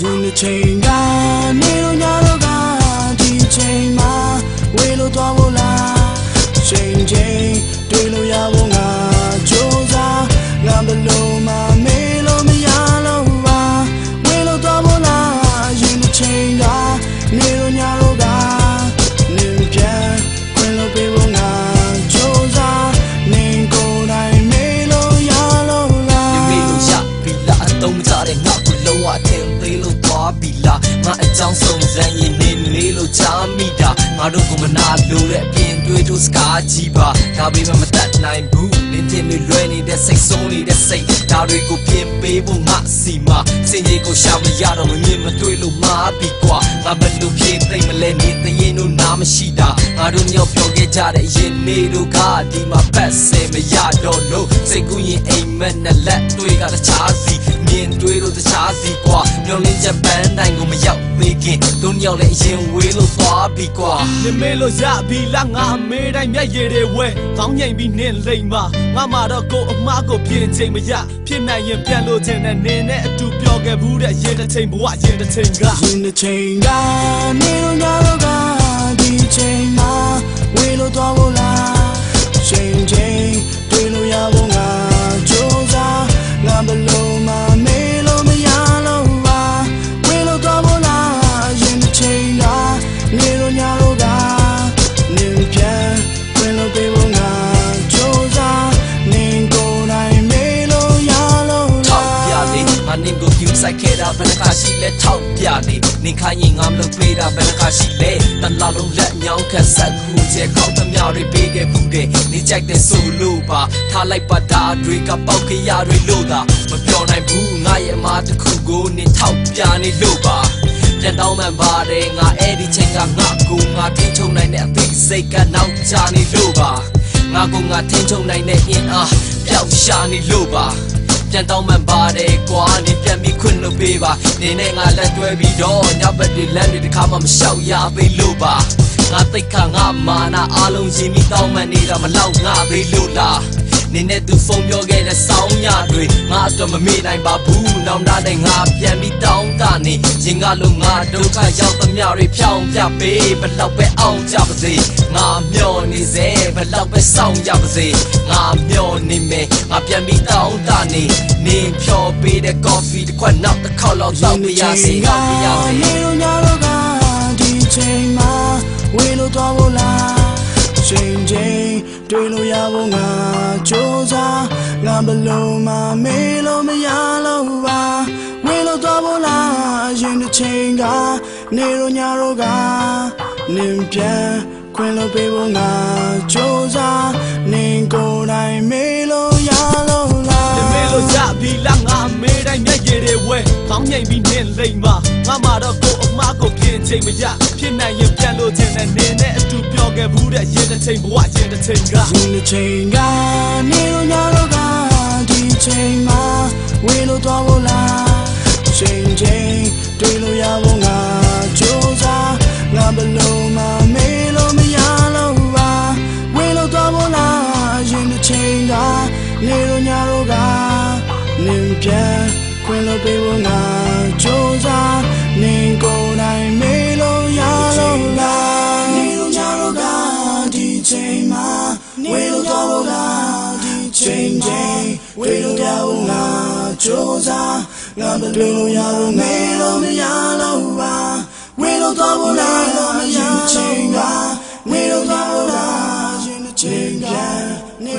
in the chain ga nero nyaro ga di chain ma we lo twa bo la chain chain dwe lo ya bo nga joza nga belo ma me lo me ya lo ba we lo twa bo la in the chain ga nero nyaro ga nim pyan kwen lo pe bo nga joza ning ko dai me lo ya lo la me lo ya bi la atong ja de nga ko lo wa them they lo twa bi la nga a chang song zan yin ne lo cha mi da nga do ko mana lo de pin twe to ska ji ba da be ma tat nai bu nin tin mi lwe ni de sai song ni de sai da de ko pin pe bo nga si ma sin ye ko sha ma ya do ma min ma twe lo ma bi kwa nga ba lo pin thai ma le ni the yin no na ma shi da nga do nyaw pyo ke ja de yin ne do ga di ma pat se ma ya do lo sai ku yin ai ma na lat twe ga da cha si min twe lo da cha si kwa myo lin Japan dai ko ma yawသေးခင်တို့ ရောက်တဲ့အရင်ဝေးလို့သွားပြီကွာနမေလို့ရပြီလားငါအမေတိုင်းမျက်ရည်တွေဝဲကောင်းငိမ့်ပြီးနင်းလိမ့်မှာငါမှာတော့ကိုအမားကိုပြင်ချိန်မရဖြစ်နိုင်ရင်ပြန်လို့ခြင်းနဲ့နင်းနဲ့အတူပြောခဲ့ဘူးတဲ့ရင်တစ်ချိန်ဘဝရင်တစ်ချိန်ကရင်တစ်ချိန်ကနေတော့ညတော့ကဒီချိန်မှာဝေးလို့သွားဖို့လားချိန်ချိန်တွေ့လို့ရဖို့ငါကြိုးစားငါဘလို့မှမေးလို့မရလို့ပါဝေးလို့သွားဖို့လားရင်တစ်ချိန်ကနေတော့ညတော့ကနေပြန်ဝင်လို့ပြေဖို့ငါကြိုးစားနေကိုယ်တိုင်မေးလို့ရလို့လားထောက်ပြလေငါနင်းကို view ဆိုင်ခဲ့တာဘယ်နှခါရှိလဲထောက်ပြလေနင်ခိုင်းရင်ငါမလုပ်ပေးတာဘယ်နှခါရှိလဲတလားလုံးလက်ညောင်းခက်ဆက်ခုကျဲကောက်သမျှတွေပေးခဲ့ဘူးတဲ့နေကြိုက်တဲ့ဆိုလို့ပါထားလိုက်ပါတာတွေကပေါက်ခရတွေလို့သာမပြောနိုင်ဘူးငါရဲ့အမားတစ်ခုကိုနင်ထောက်ပြနေလို့ပါပြန်တောင်းမှန်ပါတယ်ငါအဲ့ဒီချိန်ကငါကိုငါထိချုံနိုင်တဲ့အသိစိတ်ကနောက်ချနေလို့ပါငါကိုငါထိချုံနိုင်တဲ့အင်အားပျောက်ရှာနေလို့ပါပြန်တောင်းမှန်ပါတယ်ကွာနေပြန်ပြီးခွင့်လို့ပေးပါနေနဲ့ငါလက်တွဲပြီးတော့ညဘက်တွေလမ်းတွေတစ်ခါမှမလျှောက်ရပေးလို့ပါငါသိခါငါမာနာအားလုံးရင်ပြီးတောင်းမှန်နေတာမလောက်ငါပေးလို့လားနေနဲ့သူဖုန်းပြောခဲ့တဲ့စောင်းရတွေငါတော့မမေ့နိုင်ပါဘူးနောက်တဲ့ငါပြန်ပြီးတောင်းတနေရင်ကလုံးငါဒုက္ခရောက်သမျှတွေဖြောင်းပြပေးဘလောက်ပဲအောင်ကြပါစေငါမျောနေစေဘလောက်ပဲစောင့်ရပါစေငါမျောနေမယ်ငါပြန်ပြီးတောင်းတနေနေဖြောပေးတဲ့ coffee တစ်ခွက်နောက်တစ်ခေါက်လောက်တောက်ပြရစေတောက်ပြရစေနေတော့ညတော့ကဒီချိန်မှာဝေးလို့တော့ဘူးလားချိန်ချိန်တွေ့လို့ရဖို့ငါကြိုးစားငါဘလို့မှမေးလို့မရလို့ပါဝေးလို့သွားဖို့လားရင်တစ်ချိန်ကနေတော့ညတော့ကနင်ပြန်ခွင့်လို့ပေးဖို့ငါကြိုးစားနင်ကိုယ်တိုင်မေးလို့ရလို့လားမေးလို့ရပြီလားငါမေးတိုင်းမျက်ရည်တွေဝဲကောင်းငိမ့်ပြီးနင်းလိမ့်မှာငါမှာတော့ကိုအမားကိုပြင်ချိန်မရဖြစ်နိုင်ရင်ပြန်လို့ခြင်းနဲ့နင်းနဲ့အတူပြောခဲ့ဘူးတဲ့ရင်တစ်ချိန်ဘဝရင်တစ်ချိန်ကရင်တစ်ချိန်ကနေတော့ညတော့ကဒီချိန်မှာဝေးလို့သွားဖို့လားချိန်ချိန်တွေ့လို့ရဖို့ငါကြိုးစားငါဘလို့မှမေးလို့မရလို့ပါဝေးလို့သွားဖို့လားရင်တစ်ချိန်ကနေတော့ညတော့ကနင်ပြန်ခွင့်လို့ပေးဖို့ငါကြိုးစားနင်ကိုယ်တိုင်မေးလို့ရလို့လားနေတော့ညတော့ကဒီချိန်မှာဝေးလို့သွားဖို့လားဒီချိန်ချိန်ဝေးလို့သွားဖို့ငါကြိုးစားငါမတွေ့လို့ရလို့မေးလို့မရလို့ပါဝေးလို့သွားဖို့လားရင်ချိန်ကဝေးလို့သွားဖို့လားရင်ချိန်ပြန်နေ